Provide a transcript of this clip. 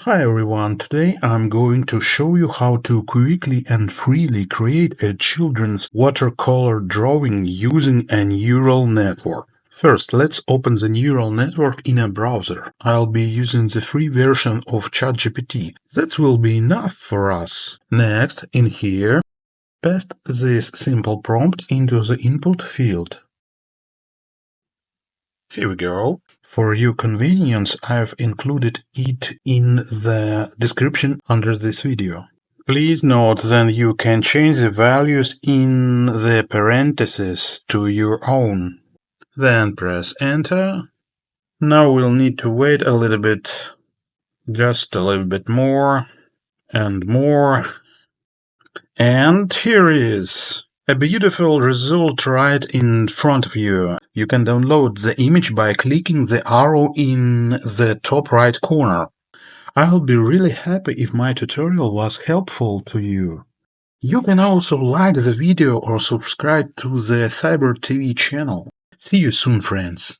Hi everyone, today I'm going to show you how to quickly and freely create a children's watercolor drawing using a neural network. First, let's open the neural network in a browser. I'll be using the free version of ChatGPT. That will be enough for us. Next, in here, paste this simple prompt into the input field. Here we go. For your convenience, I've included it in the description under this video. Please note that you can change the values in the parentheses to your own. Then press enter. Now we'll need to wait a little bit, just a little bit more and more. And here is a beautiful result right in front of you. You can download the image by clicking the arrow in the top right corner. I'll be really happy if my tutorial was helpful to you. You can also like the video or subscribe to the CyberTV channel. See you soon, friends.